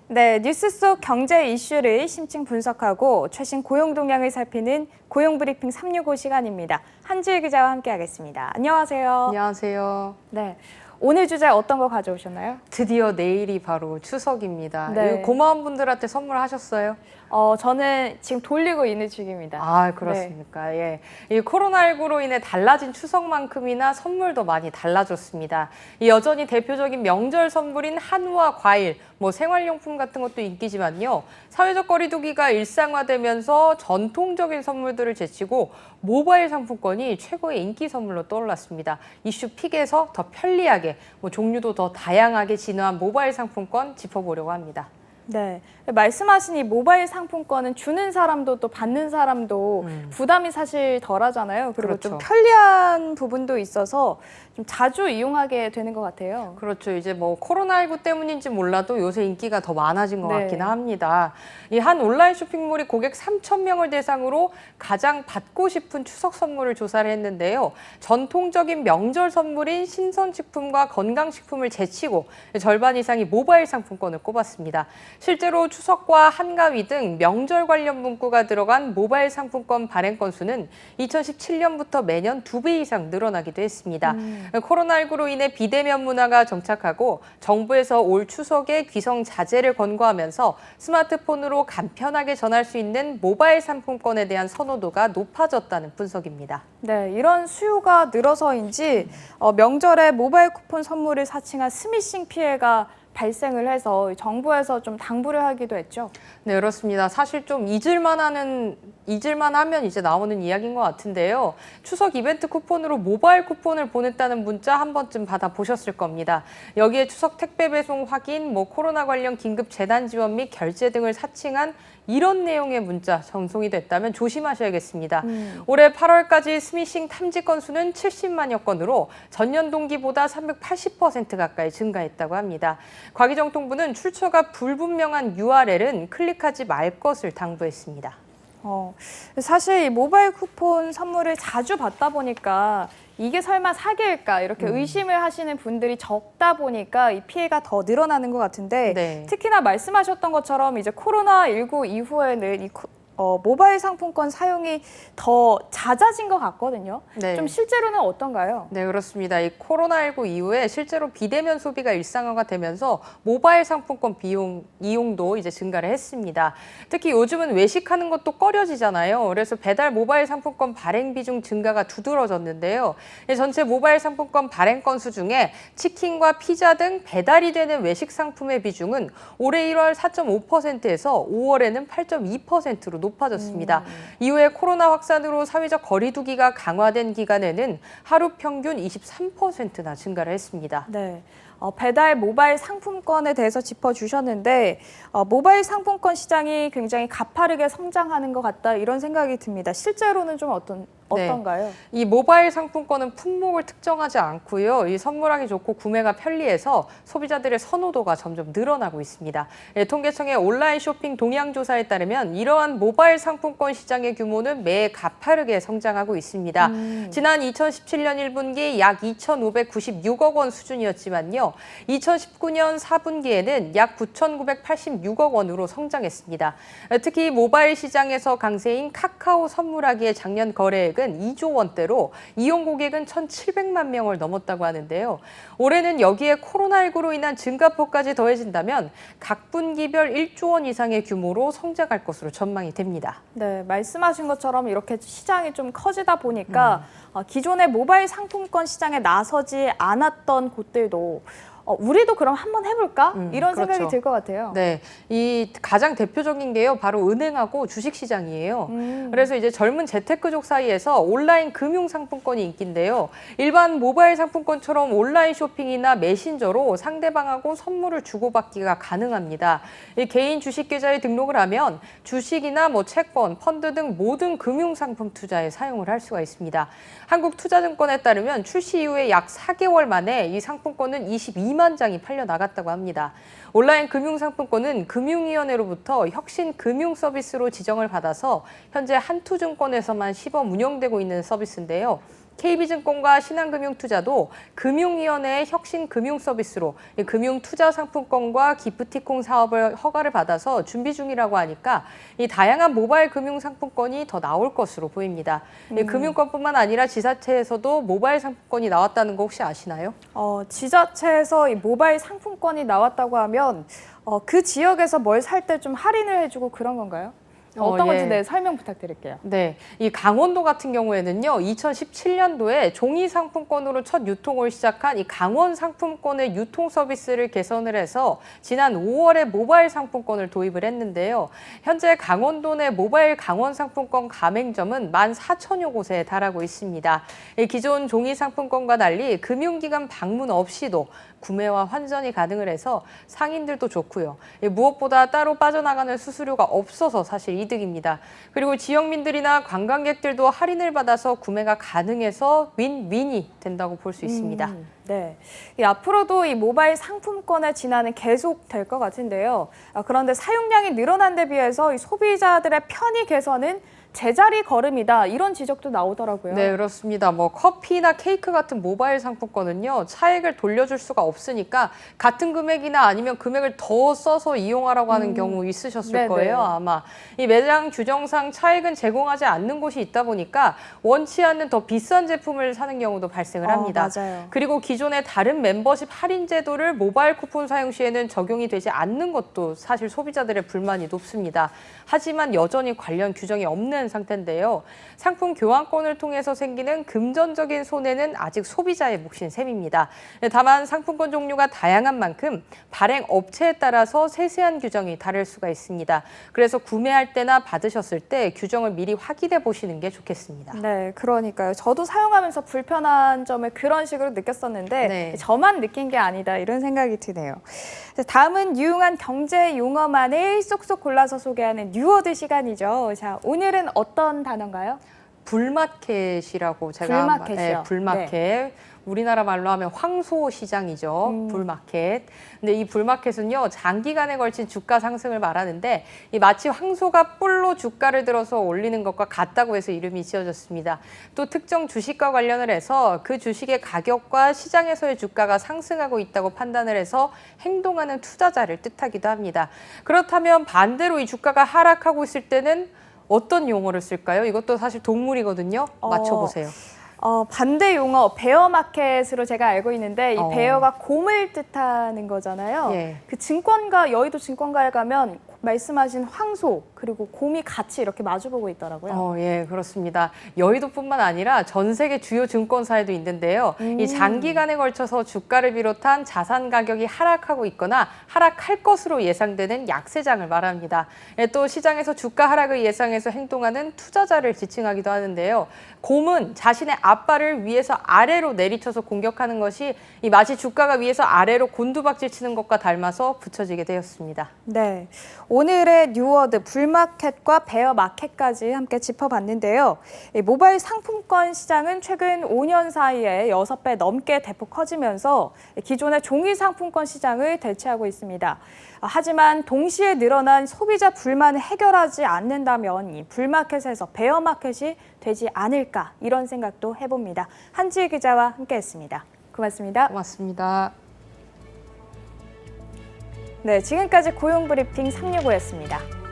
네, 뉴스 속 경제 이슈를 심층 분석하고 최신 고용 동향을 살피는 고용브리핑 365 시간입니다. 한지일 기자와 함께하겠습니다. 안녕하세요. 안녕하세요. 네, 오늘 주제 어떤 거 가져오셨나요? 드디어 내일이 바로 추석입니다. 네. 고마운 분들한테 선물하셨어요? 저는 지금 돌리고 있는 중입니다. 아, 그렇습니까? 예. 이 코로나19로 인해 달라진 추석만큼이나 선물도 많이 달라졌습니다. 여전히 대표적인 명절 선물인 한우와 과일, 생활용품 같은 것도 인기지만요. 사회적 거리두기가 일상화되면서 전통적인 선물들을 제치고 모바일 상품권이 최고의 인기 선물로 떠올랐습니다. 이슈 픽에서 더 편리하게, 종류도 더 다양하게 진화한 모바일 상품권 짚어보려고 합니다. 네, 말씀하신 이 모바일 상품권은 주는 사람도 또 받는 사람도 부담이 사실 덜하잖아요. 그리고 그렇죠. 좀 편리한 부분도 있어서 좀 자주 이용하게 되는 것 같아요. 그렇죠. 이제 코로나19 때문인지 몰라도 요새 인기가 더 많아진 것 네. 같긴 합니다. 이 한 온라인 쇼핑몰이 고객 3,000명을 대상으로 가장 받고 싶은 추석 선물을 조사를 했는데요. 전통적인 명절 선물인 신선식품과 건강식품을 제치고 절반 이상이 모바일 상품권을 꼽았습니다. 실제로 추석과 한가위 등 명절 관련 문구가 들어간 모바일 상품권 발행 건수는 2017년부터 매년 2배 이상 늘어나기도 했습니다. 코로나19로 인해 비대면 문화가 정착하고 정부에서 올 추석에 귀성 자제를 권고하면서 스마트폰으로 간편하게 전할 수 있는 모바일 상품권에 대한 선호도가 높아졌다는 분석입니다. 네, 이런 수요가 늘어서인지 명절에 모바일 쿠폰 선물을 사칭한 스미싱 피해가 발생을 해서 정부에서 좀 당부를 하기도 했죠. 네, 그렇습니다. 사실 좀 잊을만 하면 이제 나오는 이야기인 것 같은데요. 추석 이벤트 쿠폰으로 모바일 쿠폰을 보냈다는 문자 한 번쯤 받아보셨을 겁니다. 여기에 추석 택배 배송 확인, 코로나 관련 긴급 재난 지원 및 결제 등을 사칭한 이런 내용의 문자 전송이 됐다면 조심하셔야겠습니다. 올해 8월까지 스미싱 탐지 건수는 70만여 건으로 전년 동기보다 380% 가까이 증가했다고 합니다. 과기정통부는 출처가 불분명한 URL은 클릭하지 말 것을 당부했습니다. 사실 이 모바일 쿠폰 선물을 자주 받다 보니까 이게 설마 사기일까 이렇게 의심을 하시는 분들이 적다 보니까 이 피해가 더 늘어나는 것 같은데 네. 특히나 말씀하셨던 것처럼 이제 코로나19 이후에는 이 모바일 상품권 사용이 더 잦아진 것 같거든요. 네. 좀 실제로는 어떤가요? 네, 그렇습니다. 이 코로나19 이후에 실제로 비대면 소비가 일상화가 되면서 모바일 상품권 이용도 이제 증가를 했습니다. 특히 요즘은 외식하는 것도 꺼려지잖아요. 그래서 배달 모바일 상품권 발행 비중 증가가 두드러졌는데요. 전체 모바일 상품권 발행 건수 중에 치킨과 피자 등 배달이 되는 외식 상품의 비중은 올해 1월 4.5%에서 5월에는 8.2%로 높아졌습니다. 이후에 코로나 확산으로 사회적 거리두기가 강화된 기간에는 하루 평균 23%나 증가를 했습니다. 네. 배달 모바일 상품권에 대해서 짚어주셨는데 모바일 상품권 시장이 굉장히 가파르게 성장하는 것 같다 이런 생각이 듭니다. 실제로는 좀 어떤가요? 이 모바일 상품권은 품목을 특정하지 않고요. 이 선물하기 좋고 구매가 편리해서 소비자들의 선호도가 점점 늘어나고 있습니다. 통계청의 온라인 쇼핑 동향 조사에 따르면 이러한 모바일 상품권 시장의 규모는 매 가파르게 성장하고 있습니다. 지난 2017년 1분기 약 2,596억 원 수준이었지만요. 2019년 4분기에는 약 9,986억 원으로 성장했습니다. 특히 모바일 시장에서 강세인 카카오 선물하기의 작년 거래액은 2조 원대로 이용 고객은 1,700만 명을 넘었다고 하는데요. 올해는 여기에 코로나19로 인한 증가폭까지 더해진다면 각 분기별 1조 원 이상의 규모로 성장할 것으로 전망이 됩니다. 네, 말씀하신 것처럼 이렇게 시장이 좀 커지다 보니까 기존의 모바일 상품권 시장에 나서지 않았던 곳들도 우리도 그럼 한번 해볼까? 이런 생각이 그렇죠. 들 것 같아요. 네, 이 가장 대표적인 게요, 바로 은행하고 주식시장이에요. 그래서 이제 젊은 재테크족 사이에서 온라인 금융 상품권이 인기인데요. 일반 모바일 상품권처럼 온라인 쇼핑이나 메신저로 상대방하고 선물을 주고받기가 가능합니다. 이 개인 주식 계좌에 등록을 하면 주식이나 채권, 펀드 등 모든 금융 상품 투자에 사용을 할 수가 있습니다. 한국투자증권에 따르면 출시 이후에 약 4개월 만에 이 상품권은 22만 장이 팔려 나갔다고 합니다. 온라인 금융상품권은 금융위원회로부터 혁신 금융 서비스로 지정을 받아서 현재 한투증권에서만 시범 운영되고 있는 서비스인데요. KB증권과 신한금융투자도 금융위원회의 혁신금융서비스로 금융투자상품권과 기프티콘 사업을 허가를 받아서 준비 중이라고 하니까 이 다양한 모바일 금융상품권이 더 나올 것으로 보입니다. 금융권뿐만 아니라 지자체에서도 모바일 상품권이 나왔다는 거 혹시 아시나요? 지자체에서 이 모바일 상품권이 나왔다고 하면 그 지역에서 뭘 살 때 좀 할인을 해주고 그런 건가요? 어떤 건지 네, 설명 부탁드릴게요. 네, 이 강원도 같은 경우에는요, 2017년도에 종이 상품권으로 첫 유통을 시작한 이 강원 상품권의 유통 서비스를 개선을 해서 지난 5월에 모바일 상품권을 도입을 했는데요. 현재 강원도 내 모바일 강원 상품권 가맹점은 14,000여 곳에 달하고 있습니다. 이 기존 종이 상품권과 달리 금융기관 방문 없이도 구매와 환전이 가능을 해서 상인들도 좋고요. 무엇보다 따로 빠져나가는 수수료가 없어서 사실 이득입니다. 그리고 지역민들이나 관광객들도 할인을 받아서 구매가 가능해서 윈윈이 된다고 볼 수 있습니다. 네, 앞으로도 이 모바일 상품권의 진화는 계속 될 것 같은데요. 그런데 사용량이 늘어난 데 비해서 이 소비자들의 편의 개선은 제자리 걸음이다 이런 지적도 나오더라고요. 네, 그렇습니다. 뭐 커피나 케이크 같은 모바일 상품권은요, 차액을 돌려줄 수가 없으니까 같은 금액이나 아니면 금액을 더 써서 이용하라고 하는 경우 있으셨을 네네. 거예요, 아마. 이 매장 규정상 차액은 제공하지 않는 곳이 있다 보니까 원치 않는 더 비싼 제품을 사는 경우도 발생을 합니다. 맞아요. 그리고 기존의 다른 멤버십 할인 제도를 모바일 쿠폰 사용 시에는 적용이 되지 않는 것도 사실 소비자들의 불만이 높습니다. 하지만 여전히 관련 규정이 없는 상태인데요. 상품 교환권을 통해서 생기는 금전적인 손해는 아직 소비자의 몫인 셈입니다. 다만 상품권 종류가 다양한 만큼 발행 업체에 따라서 세세한 규정이 다를 수가 있습니다. 그래서 구매할 때나 받으셨을 때 규정을 미리 확인해 보시는 게 좋겠습니다. 네, 그러니까요. 저도 사용하면서 불편한 점을 그런 식으로 느꼈었는데 네. 저만 느낀 게 아니다 이런 생각이 드네요. 다음은 유용한 경제 용어만을 쏙쏙 골라서 소개하는 뉴워드 시간이죠. 자, 오늘은 어떤 단어인가요? 불마켓이라고 제가 불마켓이요. 불마켓. 네. 우리나라 말로 하면 황소 시장이죠. 불마켓. 근데 이 불마켓은요, 장기간에 걸친 주가 상승을 말하는데 이 마치 황소가 뿔로 주가를 들어서 올리는 것과 같다고 해서 이름이 지어졌습니다. 또 특정 주식과 관련을 해서 그 주식의 가격과 시장에서의 주가가 상승하고 있다고 판단을 해서 행동하는 투자자를 뜻하기도 합니다. 그렇다면 반대로 이 주가가 하락하고 있을 때는 어떤 용어를 쓸까요? 이것도 사실 동물이거든요. 맞춰보세요. 반대 용어 베어마켓으로 제가 알고 있는데 이 베어가 곰을 뜻하는 거잖아요. 예. 그 증권가 여의도 증권가에 가면 말씀하신 황소 그리고 곰이 같이 이렇게 마주보고 있더라고요. 예, 그렇습니다. 여의도뿐만 아니라 전 세계 주요 증권사에도 있는데요. 이 장기간에 걸쳐서 주가를 비롯한 자산 가격이 하락하고 있거나 하락할 것으로 예상되는 약세장을 말합니다. 또 시장에서 주가 하락을 예상해서 행동하는 투자자를 지칭하기도 하는데요. 곰은 자신의 앞발을 위에서 아래로 내리쳐서 공격하는 것이 이 마치 주가가 위에서 아래로 곤두박질 치는 것과 닮아서 붙여지게 되었습니다. 네, 오늘의 뉴워드 불마켓과 베어마켓까지 함께 짚어봤는데요. 이 모바일 상품권 시장은 최근 5년 사이에 6배 넘게 대폭 커지면서 기존의 종이 상품권 시장을 대체하고 있습니다. 하지만 동시에 늘어난 소비자 불만을 해결하지 않는다면 이 불마켓에서 베어마켓이 되지 않을까 이런 생각도 해봅니다. 한지희 기자와 함께했습니다. 고맙습니다. 고맙습니다. 네, 지금까지 고용브리핑 365였습니다.